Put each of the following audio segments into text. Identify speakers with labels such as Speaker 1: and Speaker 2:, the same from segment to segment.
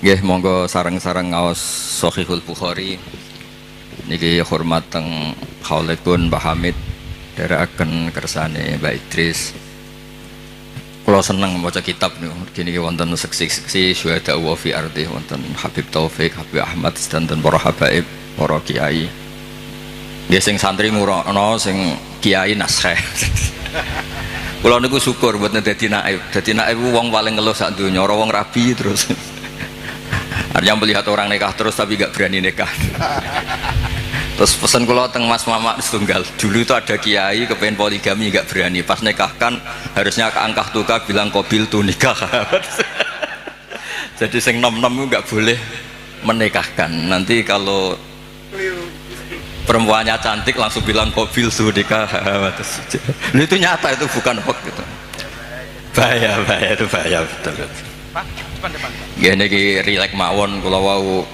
Speaker 1: Nggih, monggo sareng-sareng ngaos Shahihul Bukhari. Niki hormat teng Khalidun Mbah Hamid dherekaken kersane Mbak Idris. Kula seneng maca kitab niku. Niki wonten seksi-seksi syuhada wa fi ardi, wonten Habib Taufik, Habib Ahmad sedanten para habaib, para kiai. Nggih sing santri ngurono, sing kiai naskah. Kula niku syukur mboten dadi naib. Dadi naib wong paling ngeluh sak donya, ora wong rabi terus. Artinya melihat orang nikah terus tapi gak berani nikah. Terus pesan kula teng Mas Mamak setunggal. Dulu itu ada kiai kepengen poligami gak berani. Pas nikahkan harusnya keangkah tuka bilang qabil tu nikah. Jadi sing nom-nom gak boleh menikahkan. Nanti kalau perempuannya cantik langsung bilang qabil tu nikah. Itu nyata, itu bukan hoax gitu. Bahaya itu bahaya betul. Gini ki rilek mawon kula wau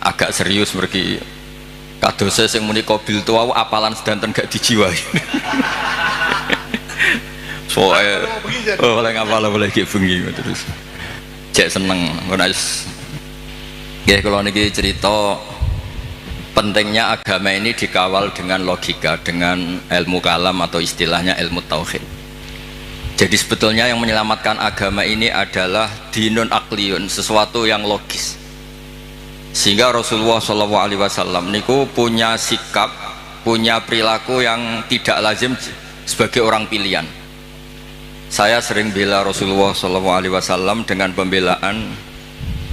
Speaker 1: agak serius mergi kadose sing muni qabil tu wau apalan sedanten gak dijiwai. Soe oleh ngapal boleh ki bengi terus. Cek seneng ngono wis. Nggih kula niki cerita pentingnya agama ini dikawal dengan logika, dengan ilmu kalam atau istilahnya ilmu tauhid. Jadi sebetulnya yang menyelamatkan agama ini adalah dinun akliyun, sesuatu yang logis. Sehingga Rasulullah SAW niku punya sikap, punya perilaku yang tidak lazim sebagai orang pilihan. Saya sering bela Rasulullah SAW dengan pembelaan,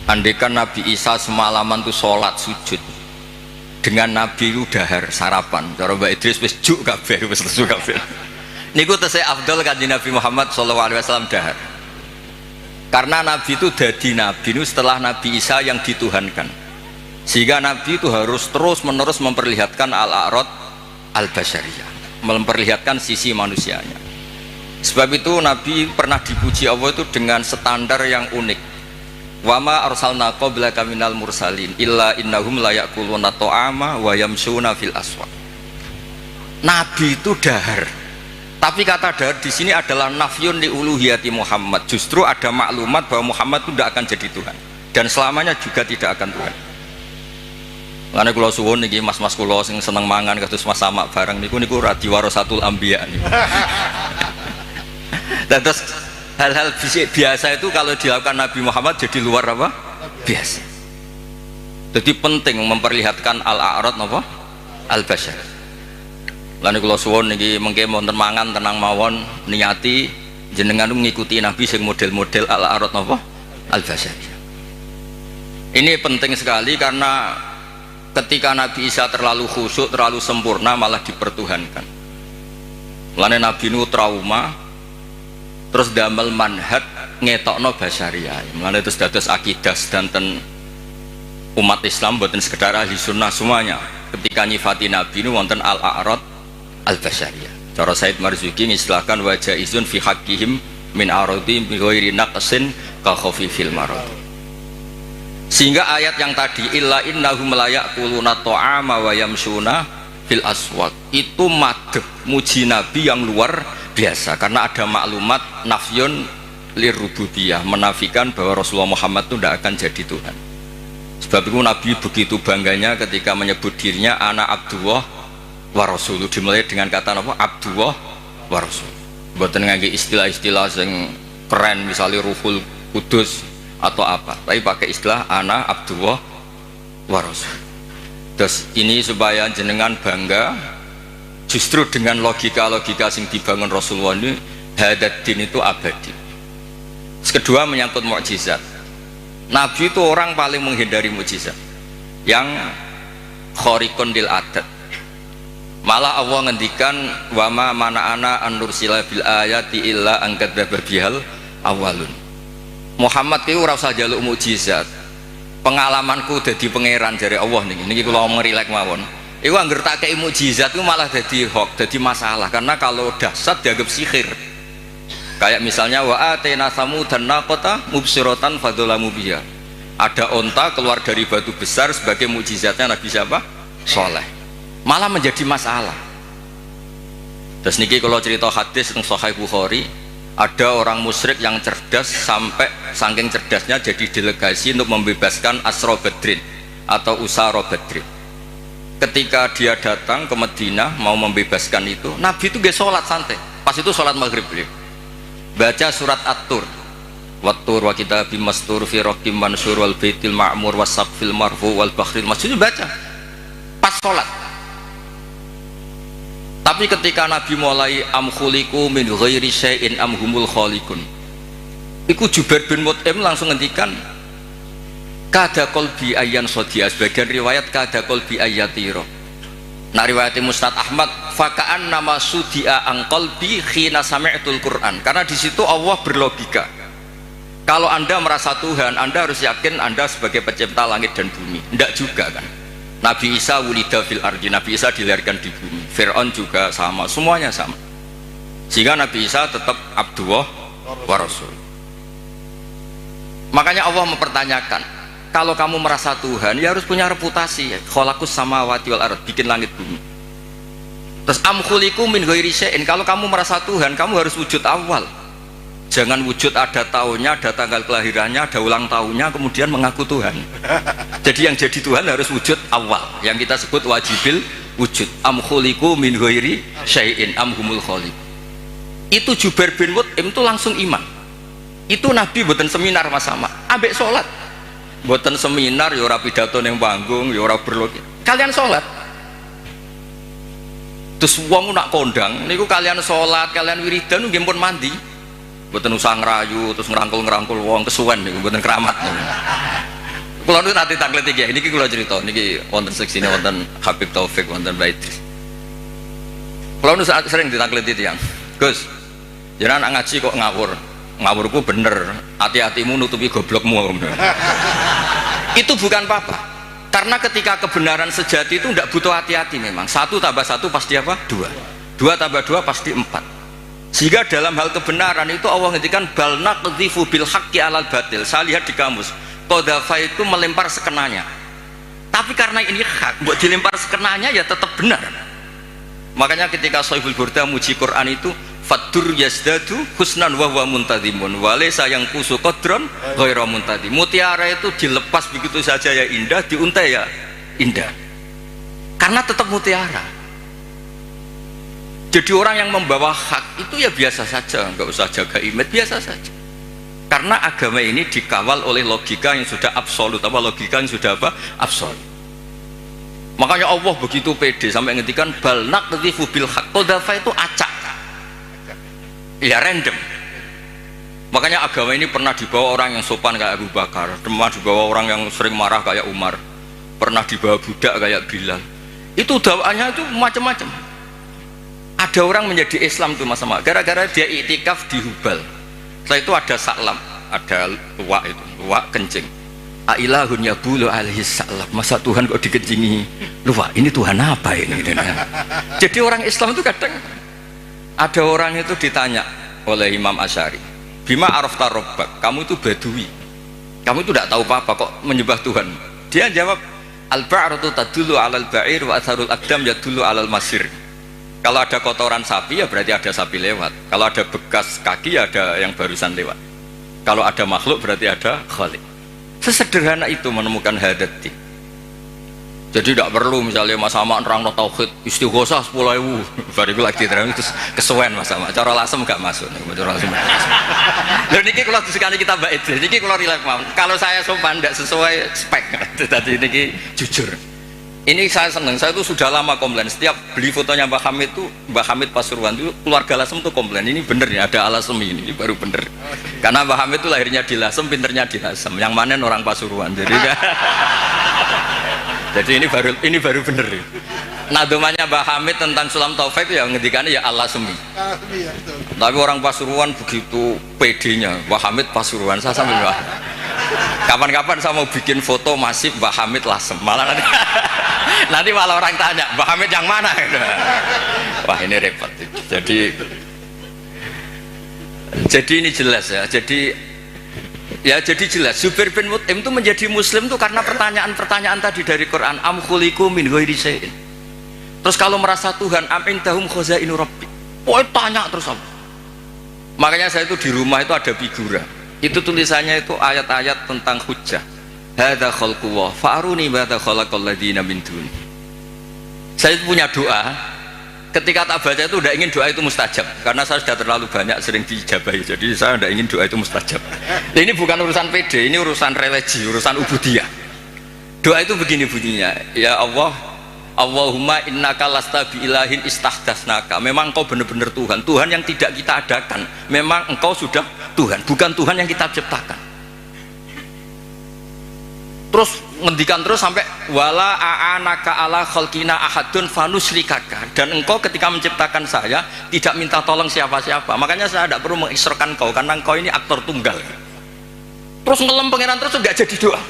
Speaker 1: andaikan Nabi Isa semalaman itu sholat sujud, dengan Nabi itu dahar sarapan. Cara Mbak Idris wis juk kabeh, wis lesu kabeh. Niku tesih afdol kanjeng Nabi Muhammad SAW dahar. Karena Nabi itu dadi Nabi itu setelah Nabi Isa yang dituhankan. Sehingga Nabi itu harus terus menerus memperlihatkan al-a'rad al-basyariyah, memperlihatkan sisi manusianya. Sebab itu Nabi pernah dipuji Allah itu dengan standar yang unik. Wa ma arsalna qablaka minal mursalin illa innahum la ya'kuluna ta'ama wa yamshuna fil aswaq. Nabi itu dahar. Tapi kata dahar di sini adalah nafyun li uluhiyati Muhammad. Justru ada maklumat bahwa Muhammad itu tidak akan jadi Tuhan dan selamanya juga tidak akan Tuhan. Karena kula suwun niki mas-mas kula sing seneng mangan kados Mas Samak bareng niku radi warasatul anbiya niku. Dan terus hal-hal biasa itu kalau dilakukan Nabi Muhammad jadi luar apa? Biasa. Jadi penting memperlihatkan al-a'rad apa? Al-basyar. Lan kula suwun niki mengke wonten mangan tenang mawon niati jenengan mengikuti Nabi sing model-model al-a'rad napa al-basyariyah. Ini penting sekali karena ketika Nabi Isa terlalu khusyuk, terlalu sempurna malah dipertuhankan. Lane Nabi nu trauma terus damel manhaj ngetokno basyariyah. Mulane terus dados akidah sedanten umat Islam boten sekedar ahli sunnah semuanya. Ketika nyifati Nabi nu wonten al-a'rad al-basyariyah. Cara Said Marzuki mengistilahkan wajah izun fi haqqihim min aradi bi ghairi naqsin ka khafifil marad. Sehingga ayat yang tadi illa innahum la ya'kuluna ta'ama wa yamshuna fil aswaq itu madh muji Nabi yang luar biasa karena ada maklumat nafyun lirububiyah, menafikan bahwa Rasulullah Muhammad itu tidak akan jadi Tuhan. Sebab itu Nabi begitu bangganya ketika menyebut dirinya ana Abdullah wa Rasul, dimulai dengan kata apa? Abdullah wa Rasul. Mboten ngangge istilah-istilah yang keren misalnya Ruhul Kudus atau apa, tapi pakai istilah ana Abdullah wa Rasul. Terus ini supaya jenengan bangga justru dengan logika-logika yang dibangun Rasulullah ini, hadat din itu abadi. Kedua menyangkut mukjizat. Nabi itu orang paling menghindari mukjizat yang khariqun lil adat. Malah Allah ngendikan wa ma mana'ana an nursila bil ayati illa an kadzdzaba bihal awalun. Muhammad ki ora usah njaluk mukjizat. Pengalamanku dadi pangeran jare Allah niki kula ngerilek mawon. Iku angger tak kei mukjizat itu malah dadi hoax, dadi masalah karena kalau dahsyat dianggap sihir. Kayak misalnya wa atena samudan naqata mubsiratan fadzalamu biha. Ada onta keluar dari batu besar sebagai mukjizatnya Nabi siapa? Saleh. Malah menjadi masalah. Terus niki kalau cerita hadis tentang Sahih Bukhari, Ada orang musyrik yang cerdas sampai saking cerdasnya jadi delegasi untuk membebaskan Asra Badrin atau Usara Badrin. Ketika dia datang ke Madinah mau membebaskan itu, Nabi itu gak sholat santai. Pas itu sholat maghrib beliau baca surat At-Tur, Wat-Tur wa kitabim mastur fi raqim mansur wal baitil ma'mur was-saqfil marfu wal bakhril masjid, baca pas sholat. Tapi ketika Nabi mulai am khuliqu min ghairi syai'in am humul khaliqun, iku Jubair bin Mut'im langsung ngendikan kada qalbi ayyan sodia, sebagian riwayat kada qalbi ayyatiro. Nah riwayat Mustad Ahmad faka'an nama sudia ang qalbi khina sami'tul Quran, karena di situ Allah berlogika kalau Anda merasa Tuhan, Anda harus yakin Anda sebagai pencipta langit dan bumi. Tidak juga kan. Nabi Isa wulida fil ardi, Nabi Isa dilahirkan di bumi. Fir'aun juga sama, semuanya sama. Sehingga Nabi Isa tetap Abdullah wa Rasul. Makanya Allah mempertanyakan, kalau kamu merasa Tuhan, ya harus punya reputasi. Khalaqus samawati wal ard, bikin langit bumi. Terus am khuliqu min ghairi syai'in, kalau kamu merasa Tuhan, kamu harus wujud awal. Jangan wujud ada tahunnya, ada tanggal kelahirannya, ada ulang tahunnya, kemudian mengaku Tuhan. Jadi yang jadi Tuhan harus wujud awal, yang kita sebut wajibil wujud. Am khuliqu min ghairi syai'in am humul khaliq. Itu Jubair bin Mut'im itu langsung iman. Itu Nabi buatan seminar mas sama, ambek sholat. Buatan seminar, ya ora pidato ning panggung, ya ora berlogik. Kalian sholat. Terus wong nak kondang, niku kalian sholat, kalian wiridan, nggih pun mandi. Buatan usah ngerayu, terus ngerangkul wong kesuwen niku, buatan keramat. Kalau itu nanti tanglet iki, ini kalau cerita, ini wonten seksi ini wonten Habib Taufik, wonten Baidris. Kalau itu sering ditanglet itu yang, Gus, jangan anak ngaji kok ngawur, ngawurku bener, hati-hatimu nutupi goblokmu. Itu bukan apa-apa, karena ketika kebenaran sejati itu tidak butuh hati-hati memang. 1 tambah 1 pasti apa? 2. 2 tambah 2 pasti 4. Sehingga dalam hal kebenaran itu Allah ngendikan bal naqdhifu bil haqqi alal batil. Saya lihat di kamus, qadhafa itu melempar sekenanya. Tapi karena ini hak, buat dilempar sekenanya ya tetap benar. Makanya ketika Shahihul Burda muji Quran itu fadur yazdadu husnan wa huwa muntadhimun wa laysa yang kusu qadran ghairu muntadhim. Mutiara itu dilepas begitu saja ya indah, diuntai ya indah. Karena tetap mutiara. Jadi orang yang membawa hak itu ya biasa saja, nggak usah jaga image, biasa saja. Karena agama ini dikawal oleh logika yang sudah absolut, apa logika yang sudah apa? Absolut. Makanya Allah begitu pede sampai ngendikan bal naqdhifu bil haqq. Qadhafa itu acak. Ya random. Makanya agama ini pernah dibawa orang yang sopan kayak Abu Bakar, pernah dibawa orang yang sering marah kayak Umar, pernah dibawa budak kayak Bilal. Itu dakwaannya itu macam-macam. Ada orang menjadi Islam tuh mas sama, gara-gara dia iktikaf di Hubal. Setelah itu ada saklam, ada luwak itu, luwak kencing. Ailahun ya bulu alaihi salam. Masa Tuhan kok dikencingi luwak? Ini Tuhan apa ini? Jadi orang Islam itu kadang ada orang itu ditanya oleh Imam Asy'ari, bima arafta rabbak, kamu itu badui, kamu itu tidak tahu apa-apa kok menyembah Tuhan. Dia jawab, al-ba'ratu tadullu alal ba'ir wa atharul aqdam yadullu alal masir. Kalau ada kotoran sapi ya berarti ada sapi lewat. Kalau ada bekas kaki ya ada yang barusan lewat. Kalau ada makhluk berarti ada khalik. Sesederhana itu menemukan hadati. Jadi tidak perlu misalnya Mas Sama nerang no tauhid istighosah 10.000 bariku lagi terang terus kesuwen Mas Sama. Cara lasem gak masuk. Cara lasem. Lho niki kalau disekali kita Mbak Idris, niki kalau relax mau. Kalau saya sopan tidak sesuai spek. Tadi niki jujur. Ini saya senang, saya itu sudah lama komplain. Setiap beli fotonya Mbah Hamid itu, Mbah Hamid Pasuruan itu keluarga Lasem itu komplain. Ini bener ya, ada Alasem ini baru bener. Karena Mbah Hamid itu lahirnya di Lasem, pinternya di Lasem. Yang mana orang Pasuruan. Jadi jadi ini baru bener. Nah domanya Mbah Hamid tentang Sulam Taufik ya ngendikannya ya Alasemi. Tapi orang Pasuruan begitu pedenya, Mbah Hamid Pasuruan. Saya sambil kapan-kapan saya mau bikin foto masif Mbah Hamid Lasem. Malah nanti malah orang tanya Mbah Hamid yang mana. Wah ini repot. Jadi ini jelas ya. Jadi jelas Jubair bin Mut'im itu menjadi muslim itu karena pertanyaan-pertanyaan tadi dari Quran. Am khuliqu min ghairi syai'in. Terus kalau merasa Tuhan am indahum khazainu rabbi. Oh tanya terus apa? Makanya saya itu di rumah itu ada figura. Itu tulisannya itu ayat-ayat tentang hujjah. Hadza khalqullah fa'aruni madza khalaqal ladzina min duni. Saya punya doa. Ketika tak baca itu tidak ingin doa itu mustajab, karena saya sudah terlalu banyak sering dijabahi. Jadi saya tidak ingin doa itu mustajab. Ini bukan urusan PD, ini urusan religi, urusan ubudiyah. Doa itu begini bunyinya, ya Allah, Allahumma innaka lasta biilahin istahdasnaka. Memang engkau benar-benar Tuhan, Tuhan yang tidak kita adakan. Memang engkau sudah Tuhan, bukan Tuhan yang kita ciptakan. Terus ngendikan terus sampai wala a'anaka ala khalqina ahadun fanusrikaka, dan engkau ketika menciptakan saya tidak minta tolong siapa-siapa. Makanya saya tidak perlu mengisrokan kau, karena engkau ini aktor tunggal. Terus ngelem pangeran terus nggak jadi doa.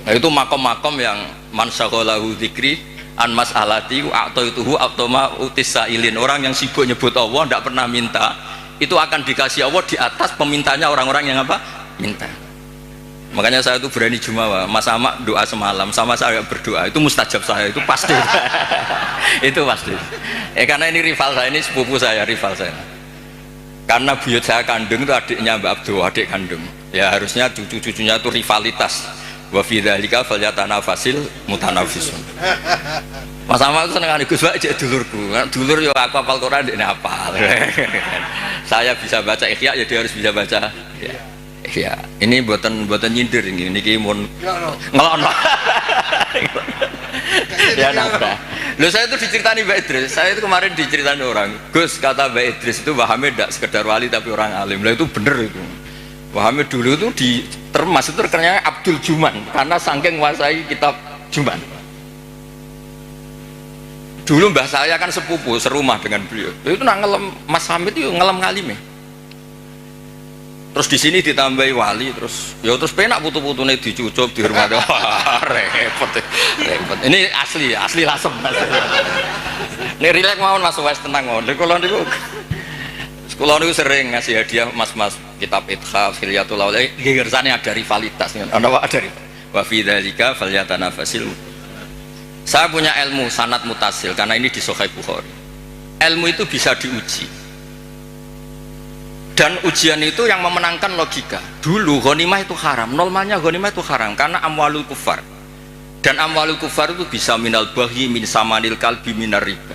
Speaker 1: Nah itu makom-makom yang man syaghalahu dzikri an mas'alati a'taituhu automa utisailin. Orang yang sibuk nyebut Allah tidak pernah minta, itu akan dikasih Allah di atas pemintanya orang-orang yang apa? Minta. Makanya saya itu berani jumawa, Mas Amak doa semalam sama saya berdoa, itu mustajab saya, itu pasti. Itu pasti. Karena ini rival saya, ini sepupu saya, rival saya. Karena buyut saya kandung itu adiknya Mbak Abdul, adik kandung. Ya harusnya cucu-cucunya itu rivalitas. Wa fi dzalika falyatanafasil mutanafisun. Mas Amak itu seneng Gus Pak cek dulurku. Dulur yo aku hafal Quran ndekne hafal. Saya bisa baca Ikhya, ya dia harus bisa baca. Ya, ini buatan nyindir ini mun ngelon. Ya nambah. Loh saya itu diceritani Mbak Idris. Saya itu kemarin diceritain orang. Gus kata Mbak Idris itu Mbah Hamid tidak sekedar wali tapi orang alim. Lah itu bener itu. Mbah Hamid dulu itu di termas itu terkenal Abdul Juman karena saking menguasai kitab Juman. Dulu mbah saya kan sepupu serumah dengan beliau. Itu nak ngelem Mas Hamid itu ngelem ngalime. Terus di sini ditambahi wali, terus ya terus penak putu-putune dicucup di rumah. Repot. Ini asli lasem. Ini rileks mawon Mas Wes tenang mawon. Kula niku sering ngasih hadiah mas-mas kitab Ithaf, Hilyatul Auliya. Gegersane ada rivalitas. Ana ada wa fi dzalika falyatanafasil. Saya punya ilmu sanad mutasil karena ini di Sahih Bukhari. Ilmu itu bisa diuji. Dan ujian itu yang memenangkan logika. Dulu ghanimah itu haram, normalnya ghanimah itu haram karena amwalul kufar. Dan amwalul kufar itu bisa minal baghi, min samanil kalbi, minar riba.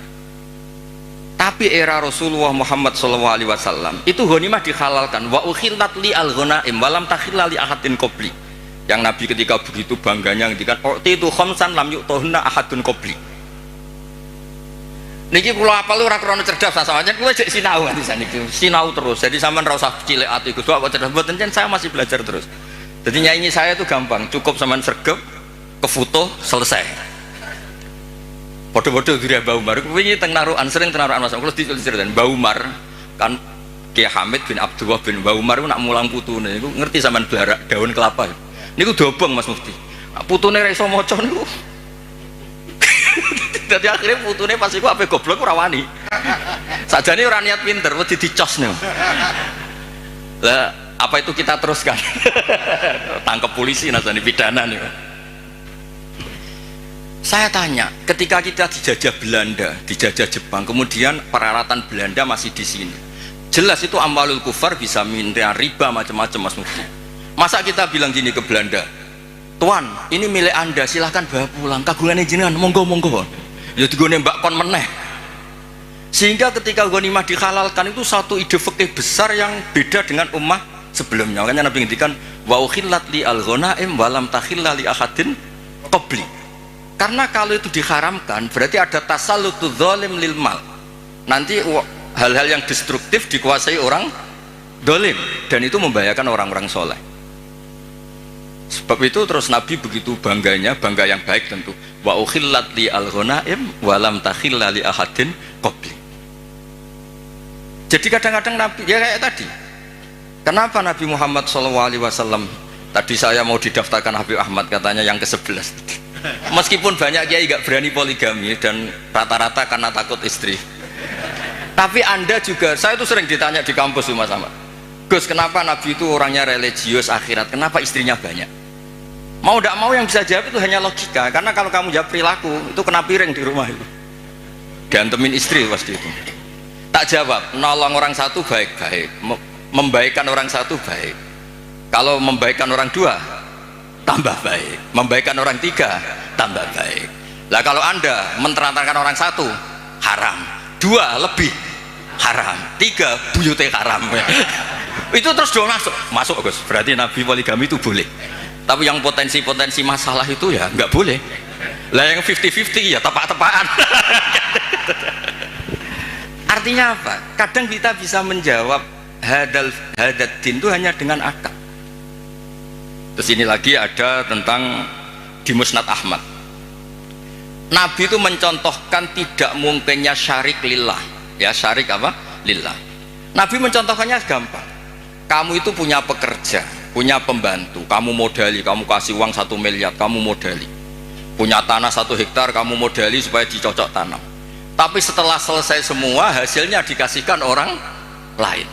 Speaker 1: Tapi era Rasulullah Muhammad SAW itu ghanimah dihalalkan. Wa ukhillat li al-ghanaim walam takhilla li ahadin qabli. Yang Nabi ketika begitu bangganya ngendikan itu khamsan lam yu'tahunna ahadun qabli. Niki kula apal ora krana cerdas sampeyan kuwi jek sinau nganti saniki. Sinau terus. Jadi sampean ora usah cilik ati Gus kok cerdas mboten saya masih belajar terus. Jadi nyanyi saya itu gampang, cukup sampean sregep, kefoto, selesai. Padha-padha diri Mbah Umar kuwi teng narukan sering teng narukan Mas. Kula diceritain Mbah Umar kan Kiai Hamid bin Abdullah bin Mbah Umar nak mulang putune niku ngerti sampean blarak daun kelapa. Niku dobong Mas Mufti. Putune ra iso maca niku. Jadi akhirnya putune pas iku ape goblok ora wani. Sajane ora niat pinter, wedi dicos nih. Lah, apa itu kita teruskan? Tangkap polisi nasani pidana nih. Saya tanya, ketika kita dijajah Belanda, dijajah Jepang, kemudian peralatan Belanda masih di sini. Jelas itu amwalul kufar bisa minta riba macam-macam Mas Mufti. Masa kita bilang gini ke Belanda, Tuan, ini milik Anda, silahkan bawa pulang. Kagungan jenengan, monggo. Ya digone mbak kon meneh. Sehingga ketika ghanimah dihalalkan itu satu ide fikih besar yang beda dengan ummah sebelumnya. Makanya Nabi ngendikan wa ukhillat li al-ghanaim wa lam takhilla li ahadin qabli. Karena kalau itu diharamkan berarti ada tasallutu dzalim lil mal. Nanti hal-hal yang destruktif dikuasai orang dolim dan itu membahayakan orang-orang soleh. Sebab itu terus Nabi begitu bangganya, bangga yang baik tentu. Wa ukhillat li al-ghanaim wa lam takhilla li ahadin qabli. Jadi kadang-kadang Nabi ya kayak tadi. Kenapa Nabi Muhammad SAW tadi saya mau didaftarkan Habib Ahmad katanya yang ke-11. Meskipun banyak kiai gak berani poligami dan rata-rata karena takut istri. Tapi Anda juga, saya itu sering ditanya di kampus Mas Ahmad. Gus, kenapa Nabi itu orangnya religius akhirat? Kenapa istrinya banyak? Mau tidak mau yang bisa jawab itu hanya logika. Karena kalau kamu jawab perilaku, itu kena piring di rumah itu. Diantemin istri pasti itu. Tak jawab, nolong orang satu baik-baik, membaikkan orang satu baik. Kalau membaikkan orang dua, tambah baik. Membaikkan orang tiga, tambah baik. Lah kalau Anda menterantarkan orang satu, haram. Dua lebih, haram. Tiga, buyute haram. Itu terus dong masuk Gus. Berarti Nabi poligami itu boleh. Tapi yang potensi-potensi masalah itu ya nggak boleh. Lah yang 50-50 ya tepak-tepakan. Artinya apa? Kadang kita bisa menjawab hadat din itu hanya dengan akal. Terus ini lagi ada tentang di Musnad Ahmad. Nabi itu mencontohkan tidak mungkinnya syarik lillah. Ya, syarik apa? Lillah. Nabi mencontohkannya gampang. Kamu itu punya pekerja, punya pembantu, kamu modali, kamu kasih uang 1 miliar, kamu modali. Punya tanah 1 hektar, kamu modali supaya dicocok tanam. Tapi setelah selesai semua, hasilnya dikasihkan orang lain.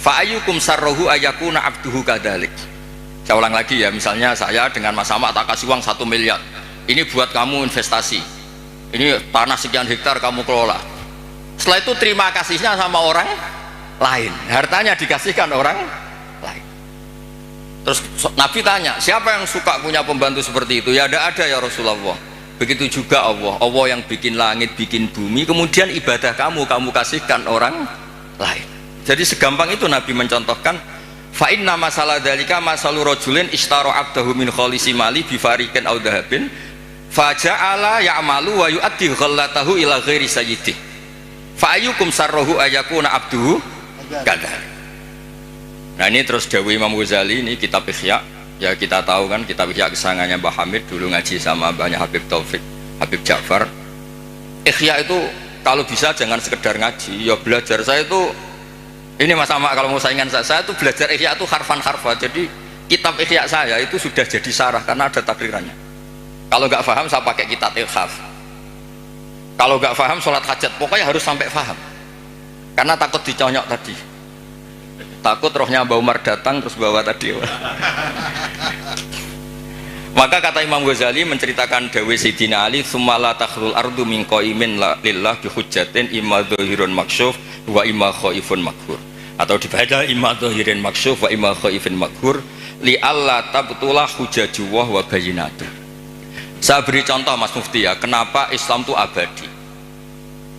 Speaker 1: Fa'ayyukum sarrohu ayakuna abduhu kadalik. Saya ulang lagi ya, misalnya saya dengan Mas Ahmad tak kasih uang 1 miliar. Ini buat kamu investasi. Ini tanah sekian hektar kamu kelola. Setelah itu terima kasihnya sama orang lain. Hartanya dikasihkan orang lain. Terus Nabi tanya, siapa yang suka punya pembantu seperti itu? Ya ada ya Rasulullah. Begitu juga Allah yang bikin langit, bikin bumi, kemudian ibadah kamu kasihkan orang lain. Jadi segampang itu Nabi mencontohkan, fa inna masalah dalika masalu rajulin ishtara abdahu min khalisi mali bi fariqin aw dhahabin fa ja'ala ya'malu wa yu'addi ghallatahu ila ghairi sayyidih fa ayyukum sarruhu ayakuna abduhu kadar. Nah ini terus dawuh Imam Ghazali, ini kitab Ihya. Ya kita tahu kan kitab Ihya kesangannya Mbah Hamid, dulu ngaji sama banyak Habib Taufik, Habib Ja'far. Ihya itu kalau bisa jangan sekedar ngaji, ya belajar. Saya itu ini Mas Ahmad kalau mau saingan saya itu belajar Ihya itu harfan-harfa. Jadi kitab Ihya saya itu sudah jadi sarah karena ada takrirannya. Kalau nggak paham saya pakai kitab Ilhaf. Kalau nggak paham sholat hajat, pokoknya harus sampai paham. Karena takut diconyok tadi. Takut rohnya Mbak Umar datang terus bawa tadi. Maka kata Imam Ghazali menceritakan dawe Sayyidina Ali, "Tsumma takhlul ardu min qaimin lillah bi hujjatin imma dhahirun maksyuf wa imma khaifun maghfur." Atau dibaca imma dhahirin maksyuf wa imma khaifun maghfur li alla tabtulah hujjajullah wa bayyinatu. Saya beri contoh Mas Mufti ya, kenapa Islam itu abadi.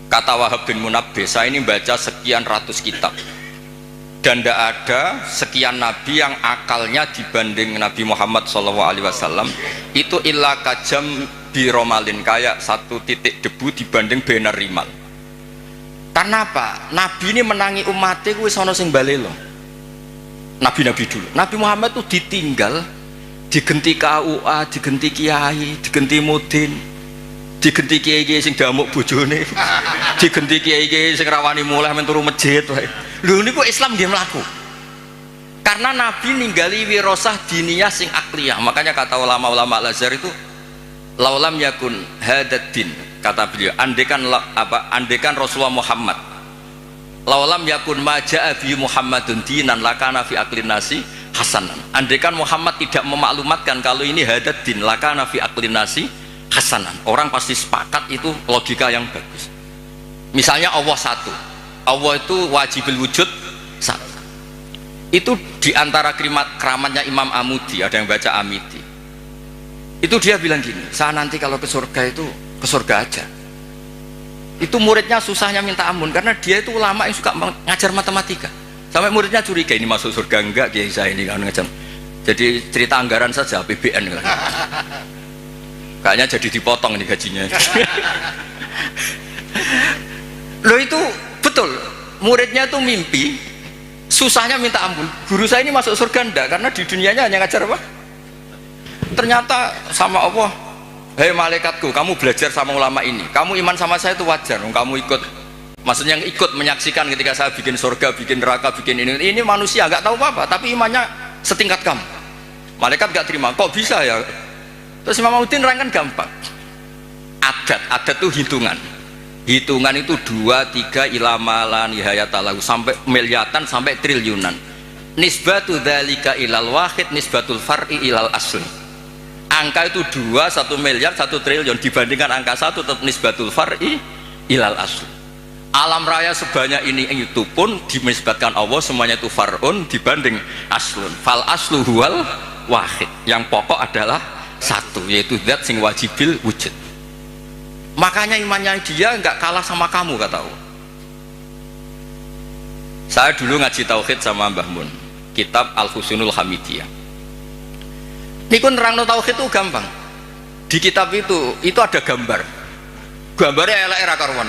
Speaker 1: Kata Wahab bin Munabbih, saya ini baca sekian ratus kitab. Dan tidak ada sekian nabi yang akalnya dibanding Nabi Muhammad SAW itu illa kajam biromalin, kayak 1 titik debu dibanding benar rimal. Karena apa? Nabi ini menangi umatnya wis ana sing balelo. Nabi-nabi dulu. Nabi Muhammad itu ditinggal, digenti KUA, digenti kiai, digenti mudin, digenti kiai sing damuk bojone, digenti kiai sing rawani mulai men turu masjid wae. Lho niku Islam nggih mlaku. Karena Nabi ninggali wirasah diniyah sing akliyah. Makanya kata ulama-ulama Al-Azhar itu laulam yakun hadad din, kata beliau, andekan Rasulullah Muhammad laulam yakun maja'a bi Muhammadun dinan lakana fi aklin nasi hasanan. Andekan Muhammad tidak memaklumatkan kalau ini hadad din lakana fi aklin nasi hasanan, orang pasti sepakat itu logika yang bagus. Misalnya Allah satu, Allah itu wajibul wujud satu. Itu diantara keramatnya Imam Amudi, ada yang baca Amidi. Itu dia bilang gini, saya nanti kalau ke surga itu ke surga aja. Itu muridnya susahnya minta ampun karena dia itu ulama yang suka mengajar matematika. Sampai muridnya curiga, ini masuk surga enggak kiai saya ini kan ngajar. Jadi cerita anggaran saja APBN kan. Kayaknya jadi dipotong nih gajinya. Loh itu betul, muridnya itu mimpi susahnya minta ampun, guru saya ini masuk surga enggak, karena di dunianya hanya ngajar apa? Ternyata sama Allah, hei malaikatku, kamu belajar sama ulama ini, kamu iman sama saya itu wajar, kamu ikut, maksudnya yang ikut menyaksikan ketika saya bikin surga, bikin neraka, bikin ini manusia nggak tahu apa-apa, tapi imannya setingkat kamu. Malaikat nggak terima, kok bisa ya? Terus Imam Udin nerangkan gampang, adat itu hitungan itu 2, 3 ilamalan nihayatalahu sampai miliatan sampai triliunan. Nisbatu dzalika ilal wahid nisbatul far'i ilal asli. Angka itu 2, 1 miliar, 1 triliun dibandingkan angka 1 tetap nisbatul far'i ilal asli. Alam raya sebanyak ini itu pun dinisbatkan Allah semuanya itu far'un dibanding aslun. Fal aslu huwal wahid. Yang pokok adalah satu, yaitu zat sing wajibil wujud. Makanya imannya dia nggak kalah sama kamu, kata Allah. Saya dulu ngaji tauhid sama Mbah Mun, kitab Al-Husunul Hamidiyah. Niku nerangno tauhid itu gampang. Di kitab itu ada gambar. Gambarnya elek ra karuan,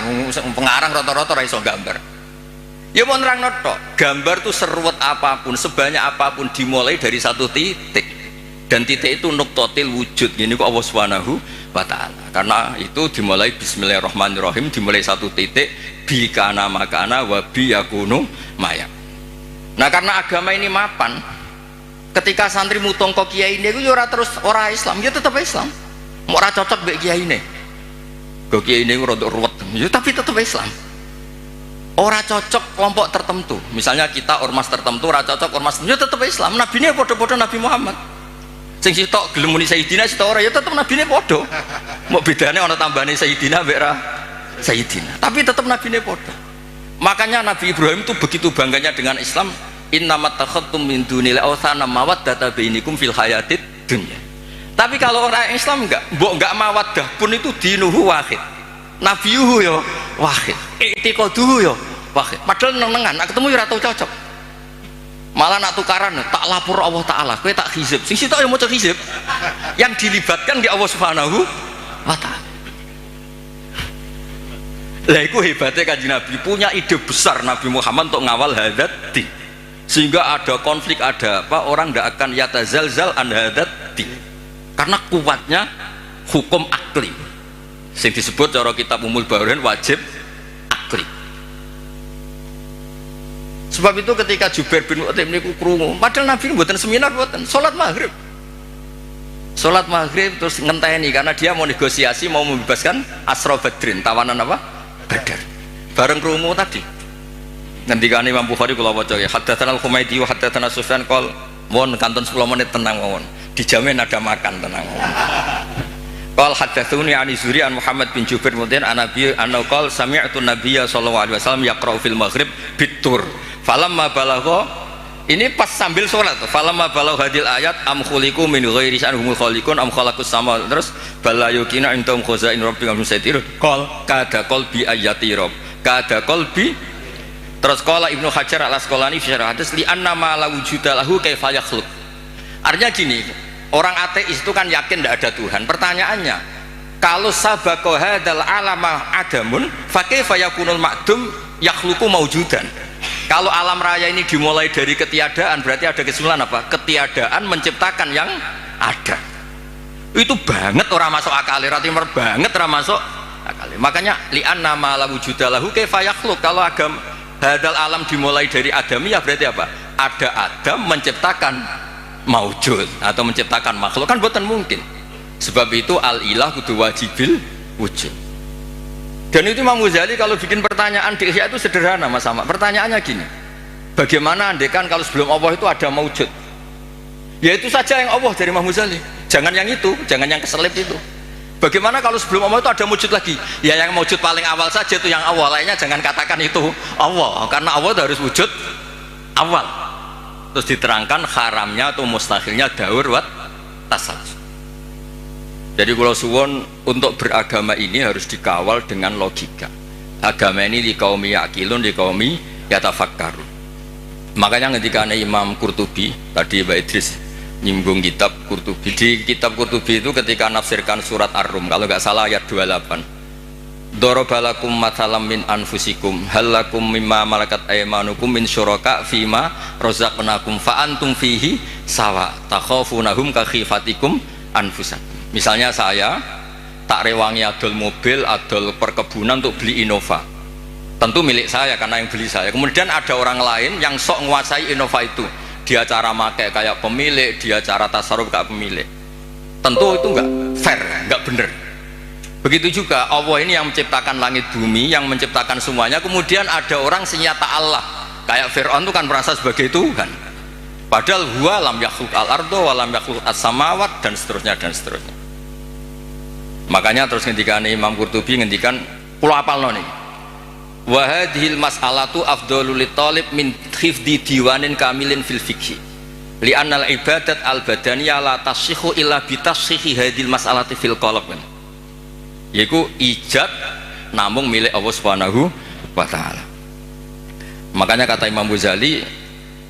Speaker 1: pengarang rata-rata ra iso gambar. Ya mau nerangno tok, gambar itu seruwet apapun, sebanyak apapun dimulai dari satu titik. Dan titik itu nuqtatil wujud. Ini kok Allah Subhanahu wa taala. Karena itu dimulai bismillahirrahmanirrahim, dimulai satu titik bi kana makana wa bi yakunu maya. Nah, karena agama ini mapan, ketika santri mutong kok kiai ini itu ora terus ora Islam, ya tetap Islam. Mau ora cocok mbek kiai ini. Kok kiai ini rada ruwet, ya tapi tetap Islam. Ora cocok kelompok tertentu. Misalnya kita ormas tertentu ora cocok ormas, ya tetap Islam. Nabi ini padha-padha Nabi Muhammad. Sing sitok gelem muni Sayyidina sitok ora ya tetap Nabi ini padha. Mau bedane ana tambahane Sayyidina mbek ra Sayyidina. Tapi tetap Nabi ini padha. Makanya Nabi Ibrahim itu begitu bangganya dengan Islam. Innamat takhadtum min dunil awthana mawaddata bainikum fil hayatid dunya. Tapi kalau orang Islam enggak mawaddah pun itu dinuhu wahid. Nabiyuhu ya wahid. I'tiqaduhu ya wahid. Padahal nenengan nak ketemu ya ora tau cocok. Malah nak tukaran tak lapor Allah taala, kowe tak hizib. Sing sitok ya maca hizib. Yang dilibatkan di Allah Subhanahu wa taala. Lah iku hebatnya Kanjeng Nabi, punya ide besar Nabi Muhammad untuk ngawal hadat din. Sehingga ada konflik, ada apa, orang tidak akan yatazalzal an hadat din. Karena kuatnya hukum akli yang disebut cara kitab Umul Bawarin wajib akli. Sebab itu ketika Jubair bin Mut'im niku krungu, padahal Nabi mboten seminar, mboten salat maghrib terus ngenteni karena dia mau negosiasi, mau membebaskan Asra Badrin, tawanan apa? Badar. Bareng krungu tadi ngendikane Imam Bukhari kula waca ya, haddatsana Al-Humaydi wa haddatsana Sufyan qol mohon kanton 10 menit tenang mawon, dijamin ada makan tenang mawon. Qal haddatsuni an Zuhri an Muhammad bin Jubair mudin an Nabi anna qal sami'tu Nabiyya sallallahu alaihi wasallam yaqra'u fil maghrib bitur falamma balagha, ini pas sambil sholat, falamma balagha hadil ayat am khuliqu min ghairi sya'hum khaliqun am khalaqus sama, terus bala yukina intum khazain rabbika musaitir qal kada qalbi ayati rabb kada qalbi. Terus qala Ibnu Hajar al-Asqalani fi syarh hadis li anna ma la wujuda lahu kaifa yakhluq. Artinya gini, orang ateis itu kan yakin tidak ada Tuhan. Pertanyaannya, kalau sabaqa hadzal alama adamun fa kaifa yakunul ma'dum yakhluqu maujudan. Kalau alam raya ini dimulai dari ketiadaan, berarti ada kesimpulan apa? Ketiadaan menciptakan yang ada. Itu banget orang masuk akal, ratimer banget orang masuk akal. Makanya li anna ma la wujuda lahu kaifa yakhluq. Kalau agama hadal alam dimulai dari Adamiyah berarti apa? Ada Adam menciptakan maujud atau menciptakan makhluk, kan bukan mungkin. Sebab itu al-ilah kudu wajibil wujud. Dan itu Imam Ghazali kalau bikin pertanyaan di Ihya itu sederhana Mas Ahmad. Pertanyaannya gini, bagaimana andekan kalau sebelum Allah itu ada maujud? Ya itu saja yang Allah dari Imam Ghazali. Jangan yang itu, jangan yang keselip itu. Bagaimana kalau sebelum Allah itu ada wujud lagi? Ya yang wujud paling awal saja itu yang awal, lainnya jangan katakan itu Allah, karena Allah itu harus wujud awal. Terus diterangkan haramnya atau mustahilnya daur wat tasawuf. Jadi kalau suwon untuk beragama ini harus dikawal dengan logika. Agama ini di kaum yakilun, di kaum yatafakkarun. Makanya ketika Imam Qurtubi tadi Mbak Idris nyinggung kitab Qurtubi, di kitab Qurtubi itu ketika nafsirkan surat Ar-Rum kalau nggak salah ayat 28, darabalakum mathalam min anfusikum halakum mimma malakat aymanukum min syuraka fima razaqnakum fa antum fihi sawa takhafunahum ka khifatikum anfusakum. Misalnya saya tak rewangi adol mobil, adol perkebunan untuk beli Innova, tentu milik saya karena yang beli saya. Kemudian ada orang lain yang sok menguasai Innova itu, dia cara pakai kayak pemilik, dia cara tasarruf kayak pemilik. Tentu itu enggak fair, enggak benar. Begitu juga Allah ini yang menciptakan langit bumi, yang menciptakan semuanya. Kemudian ada orang senyata Allah, kayak Fir'aun itu kan merasa sebagai Tuhan. Padahal huwa lam yakhluq al-ardo wa lam yakhluq as-samawat dan seterusnya dan seterusnya. Makanya terus ngendikan Imam Qurtubi ngendikan kula apalno nih. wa hadhil mas'alatu afdhalu li talib min hifdhi diwanin kamilin fil fiqhi li anna al ibadat al badaniyah la tasihhu illa bi tasihhi hadhil mas'alati fil qalb, yaiku ijab namung milik Allah Subhanahu wa taala. Makanya kata Imam Ghazali,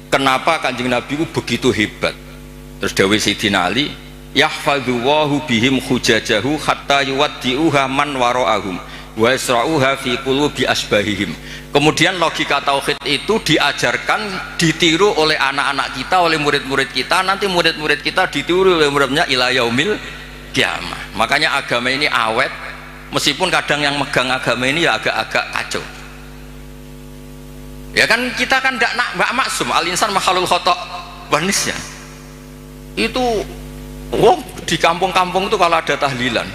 Speaker 1: kenapa Kanjeng Nabi itu begitu hebat? Terus dawuh Sayyidina Ali, yahfadhu wahu bihim hujajahu hatta yuwaddi'uha man wara'ahum wa yasra'uha fi qulubi asbahihim. Kemudian logika tauhid itu diajarkan, ditiru oleh anak-anak kita, oleh murid-murid kita, nanti murid-murid kita ditiru oleh muridnya ila yaumil kiamah. Makanya agama ini awet, meskipun kadang yang megang agama ini ya agak-agak kacau. Ya kan kita kan tidak maksum, al-insan makhluk khata' wa nisyan. Itu di kampung-kampung itu kalau ada tahlilan,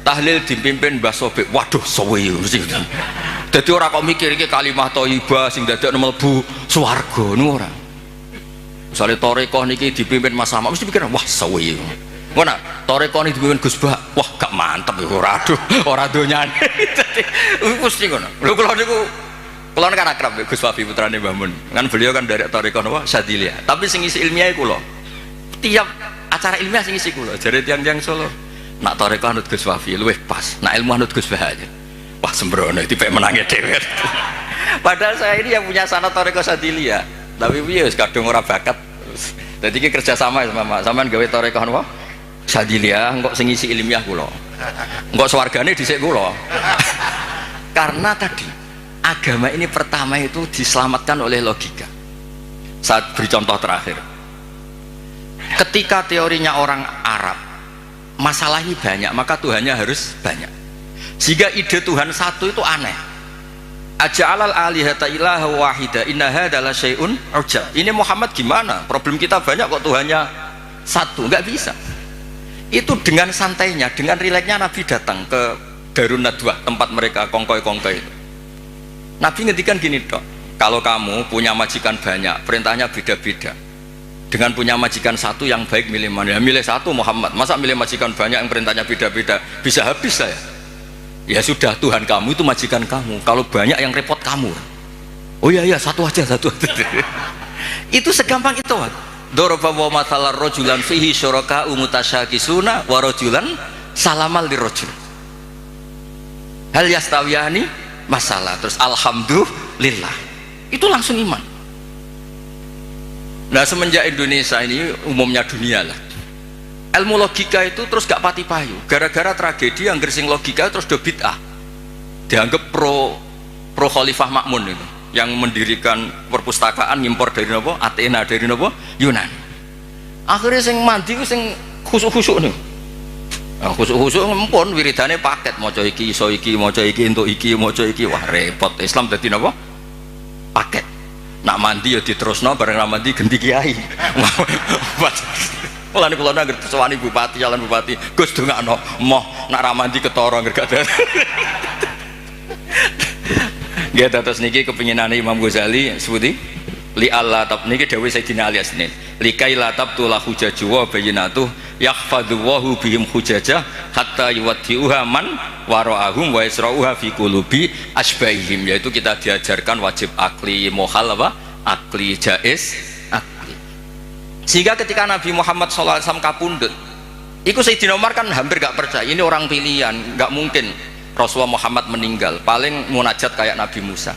Speaker 1: tahlil dipimpin Mbah Sobek, waduh suwe. Jadi orang kok mikir iki kalimah thayyibah sing dadak mlebu swarga niku ora. Misale tarekah niki dipimpin Mas Sama mesti pikir wah suwe. Ngono, tarekah niki dipimpin Gus Bah, wah gak mantep ya ora, aduh ora donyane. Dadi mesti ngono. Lho kula niku kan akrab Gus Wafi putrane Mbah Mun. Kan beliau kan dari tarekah napa Sadiliyah. Tapi sing isi ilmiah kula. Tiap acara ilmiah sing isi kula jare tiang-tiang Solo. Nak tarekah anut Gus Wafi luwih pas, nak ilmu anut Gus Bah aja. Wah sembrono itu pek menangnya dhewe. Padahal saya ini yang punya sanad tarekah Sadiliyah. Tapi piye wis kadung ora bakat. Dadi iki kerja sama sama sampean gawe tarekah napa? Sadiliyah engko sing isi ilmiah kula. Engko swargane dhisik kula. Karena tadi agama ini pertama itu diselamatkan oleh logika. Saat beri contoh terakhir. Ketika teorinya orang Arab, masalahnya banyak, maka Tuhannya harus banyak. Sehingga ide Tuhan satu itu aneh. Aja'alal alihata ilaha wahida inna hadza la syai'un ujab. Ini Muhammad gimana? Problem kita banyak kok Tuhannya satu, nggak bisa. Itu dengan santainya, dengan rileksnya Nabi datang ke Darun Nadwah, tempat mereka kongkoi-kongkoi itu. Nabi ngendikan gini dok, kalau kamu punya majikan banyak, perintahnya beda-beda. Dengan punya majikan satu yang baik milih mana? Ya milih satu Muhammad. Masa milih majikan banyak yang perintahnya beda-beda? Bisa habis saya. Ya sudah, Tuhan kamu itu majikan kamu. Kalau banyak yang repot kamu. Oh iya satu aja. Itu segampang itu. Daraba wa mathalar rajulan fihi syuraka mutasyakisuna wa rajulan salamal lirajul. Hal yastawiyani masalah. Terus alhamdulillah. Itu langsung iman. Nah semenjak Indonesia ini umumnya dunia lah, ilmu logika itu terus gak pati payu gara-gara tragedi yang gersing logika terus do bid'ah, dianggap pro Khalifah Makmun itu yang mendirikan perpustakaan ngimpor dari nopo Athena, dari nopo Yunani. Akhirnya sing mandi sing khusuk-khusuk nih, khusuk-khusuk ngempun wiridane paket maca iki iso iki maca iki entuk iki maca iki, wah repot. Islam dadi nopo paket. Nak mandi ya diterusno bareng nak mandi ganti kiai. Mulane kula nang sewani bupati, calon bupati, Gus dongakno moh nak ra mandi ketara gak ada. Nggih terus niki kepinginane Imam Ghazali sebuti li Allah tab niki dawuh Sayyidina Ali Asnin. Likai la tabtula hujaju wa bayyinatuh yahfadhu wahu bihim hujajah hatta yuwaddi'uha man wara'ahum wa yasra'uha fi qulubi asbahihim, yaitu kita diajarkan wajib akli mohal apa? Akli jaiz akli. Sehingga ketika Nabi Muhammad SAW kapundhut, itu Sayyidina Umar kan hampir gak percaya, ini orang pilihan, gak mungkin Rasulullah Muhammad meninggal, paling munajat kayak Nabi Musa.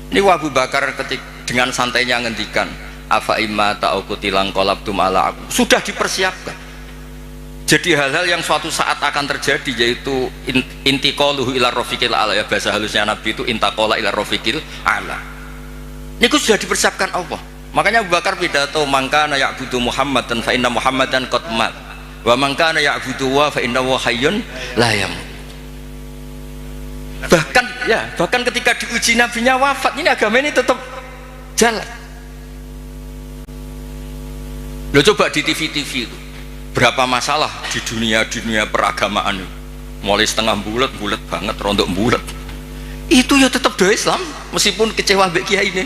Speaker 1: Ini Abu Bakar dengan santainya ngendikan afa imma ta'ukutilang qalabtum ala aku, sudah dipersiapkan. Jadi hal-hal yang suatu saat akan terjadi, yaitu intiqaluhu ila rafiqil ala, ya bahasa halusnya Nabi itu intaqala ila rafiqil ala. Ini sudah dipersiapkan Allah. Makanya Abu Bakar pidato mangkana ya'budu Muhammadan fa inna Muhammadan qad mat wa mangkana ya'budu wa fa innahu hayyun la yamut. Bahkan ketika diuji nabinya wafat, ini agama ini tetap jalan. Lo coba di TV itu berapa masalah di dunia peragamaan, mulai setengah bulat banget, rontok bulat, itu ya tetap doa Islam meskipun kecewa mbek kiai ini.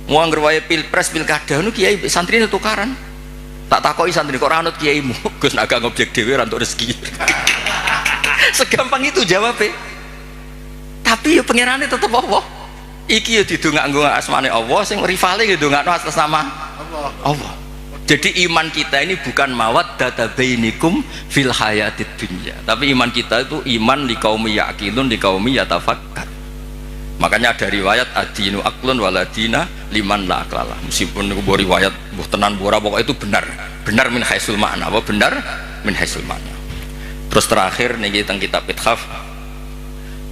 Speaker 1: Mau ngerwae pilpres pilkada nu kiai santri ini tukaran, tak takoki santri kok ora anut kiaimu, Gus nak gak ngobjek dhewe ra entuk rezeki. Segampang itu jawabnya. Tapi ya pangerane tetep Allah. Iki ya didongakno asmane Allah, sing rivale ya dongakno atas nama Allah. Jadi iman kita ini bukan mawaddata bainikum fil hayatid dunya, tapi iman kita itu iman li qaumi yaqilun li qaumi yatafakkar. Makanya ada riwayat adinu aqlun waladina liman la aqlala. Meskipun niku riwayat mbuh tenan ora pokok itu benar. Benar min haisul ma'na, apa benar min haisul ma'na. Terus terakhir niki teng kitab Ithaf.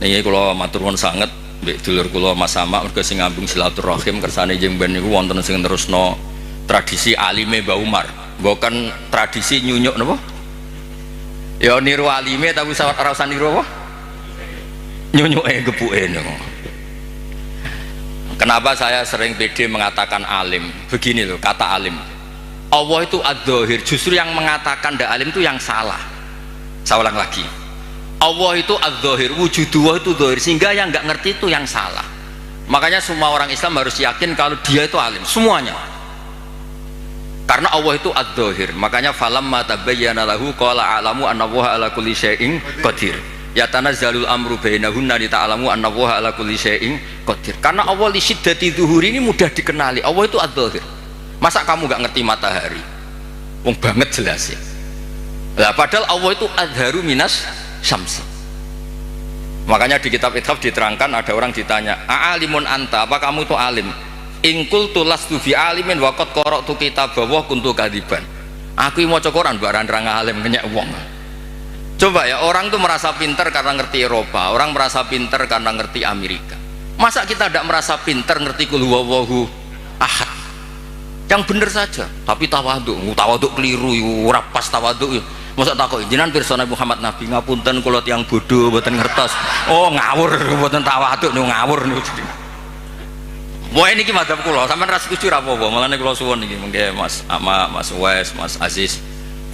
Speaker 1: Niki kula matur nuwun sanget mbek dulur kula Mas Sama mergo sing ngambung silaturahim kersane jeng ben niku wonten sing terusno tradisi alime Mbah Umar. Bukan tradisi nyunyuk napa? Ya niru alime tapi ora usah niru apa? Nyunyuke gepuke niku. Kenapa saya sering pede mengatakan alim? Begini loh kata alim. Allah itu ad-dhahir, justru yang mengatakan ndak alim itu yang salah. Saya ulang lagi. Allah itu ad-dhahir, wujudullah itu dhahir, sehingga yang nggak ngerti itu yang salah. Makanya semua orang Islam harus yakin kalau dia itu alim, semuanya. Karena Allah itu ad-dhahir. Makanya falamma tabayyana lahu qala a'lamu annallaha ala kulli syai'in qadir. Ya tanazzalul amru bainahunna li ta'lamu annallaha ala kulli syai'in qadir. Karena Allah li syiddati dzuhuri ini mudah dikenali. Allah itu ad-dhahir. Masa kamu nggak ngerti matahari? Wong banget jelas ya. Lah padahal Allah itu adharu minas syamsi. Makanya di kitab Ithaf diterangkan ada orang ditanya, "A'alimun anta? Apa kamu itu alim?" "Ingkul tulastu bi alimin wa qad qara'tu kitabah kuntu kadiban." Aku maca Quran barang nerang alim kenyek wong. Coba ya, orang tuh merasa pinter karena ngerti Eropa, orang merasa pinter karena ngerti Amerika. Masa kita tidak merasa pinter ngerti kul huwallahu ahad? Yang bener saja, tapi tawaduk keliru, ora pas tawaduk. Masa takut jenengan pirsa Muhammad Nabi ngapunten kula tiyang bodoh mboten ngertos. Oh ngawur mboten tawaduk niku ngawur niku. Wae niki madzhab kula, sampean ra setuju ra apa-apa. Mulane kula suwun niki mengke Mas Ama, Mas Wes, Mas Aziz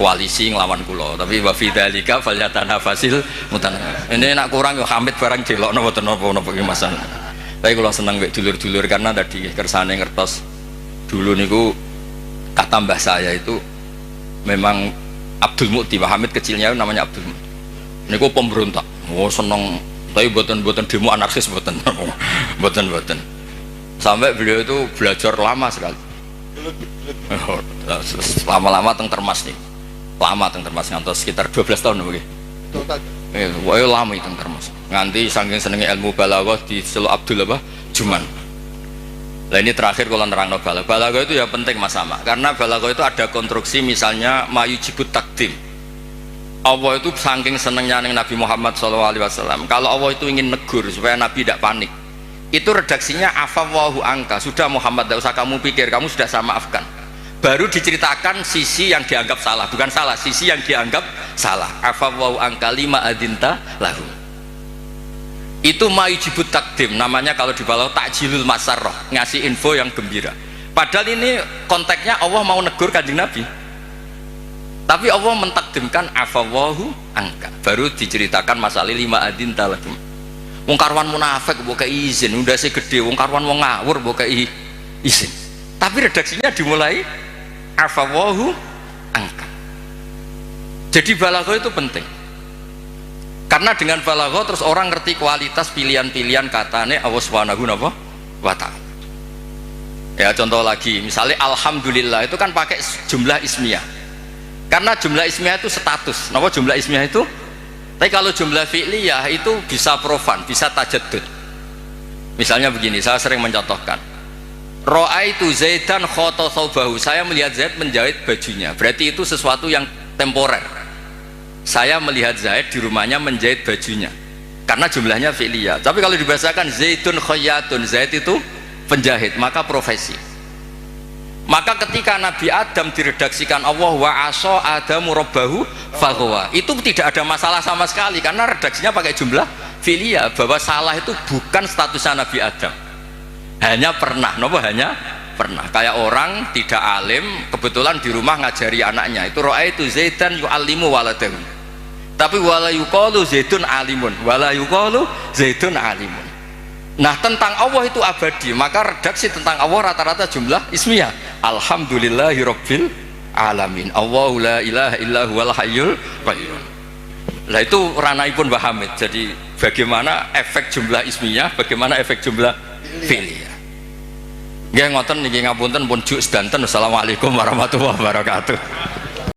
Speaker 1: koalisi nglawan kula. Tapi wa fi dzalika falyatanafasil mutanafis. Ini nak kurang yo Hamid barang delokno mboten napa-napa iki Mas. Tapi kula seneng mek dulur-dulur karena tadi kersane ngertos dulu niku kata mbah saya itu memang Abdul Mukti, Pak Hamid kecilnya namanya Abdul Mukti. Niku pemberontak. Oh seneng, tapi buatan demo anarkis buatan, buatan. Sampai beliau itu belajar lama sekali. Lama-lama teng Termas nih, lama teng Termas ngantos sekitar 12 tahun begini. Wah lama teng Termas. Nganti saking senengnya ilmu balaghah di Selo Abdul apa Juman. Nah ini terakhir kalau nerangno balaghah itu ya penting Mas Sama, karena balaghah itu ada konstruksi misalnya mayujibut takdim. Allah itu saking senengnya Nabi Muhammad SAW, kalau Allah itu ingin negur supaya Nabi tidak panik, itu redaksinya afawwahu angka, sudah Muhammad tidak usah kamu pikir, kamu sudah saya maafkan. Baru diceritakan sisi yang dianggap salah, bukan salah, sisi yang dianggap salah. Afawwahu angka lima adinta lahu. Itu mayujibut takdim, namanya kalau di balaghah takjilul masarrah, ngasih info yang gembira. Padahal ini konteksnya Allah mau negur kanjeng Nabi, tapi Allah mentakdimkan afawwahu angka, baru diceritakan masalah lima adin talakum. Wong karwan munafik mbok kei izin, ndase gede, wong karwan wong ngawur mbok kei izin. Tapi redaksinya dimulai afawwahu angka. Jadi balaghah itu penting. Karena dengan balaghah terus orang ngerti kualitas pilihan-pilihan katane Allah Subhanahu wa ta'ala. Ya contoh lagi, misalnya alhamdulillah itu kan pakai jumlah ismiyah. Karena jumlah ismiyah itu status. Napa jumlah ismiyah itu? Tapi kalau jumlah fi'liyah itu bisa profan, bisa tajaddud. Misalnya begini, saya sering mencontohkan. Ra'aitu Zaidan khata thawbahu. Saya melihat Zaid menjahit bajunya. Berarti itu sesuatu yang temporer. Saya melihat Zaid di rumahnya menjahit bajunya, karena jumlahnya fi'liyah. Tapi kalau dibahasakan Zaidun khayyatun, Zaid itu penjahit, maka profesi. Maka ketika Nabi Adam diredaksikan Allah wa asa adamu rabbahu faghwa, itu tidak ada masalah sama sekali, karena redaksinya pakai jumlah fi'liyah, bahwa salah itu bukan statusnya Nabi Adam, hanya pernah, hanya pernah. Kayak orang tidak alim kebetulan di rumah ngajari anaknya, itu ra'aitu Zaidan yu'allimu waladahu. Tapi wala yuqalu Zaidun alimun, wala yuqalu Zaidun alimun. Nah tentang Allah itu abadi, maka redaksi tentang Allah rata-rata jumlah ismiyah. Alhamdulillahi rabbil alamin, Allahu la ilaha illa huwal hayyul qayyum. Lah itu ranahipun Mbah Hamid. Jadi bagaimana efek jumlah ismiyah, bagaimana efek jumlah fi'liyah. Nggih ngoten niki ngapunten pun juk sedanten. Assalamualaikum warahmatullahi wabarakatuh.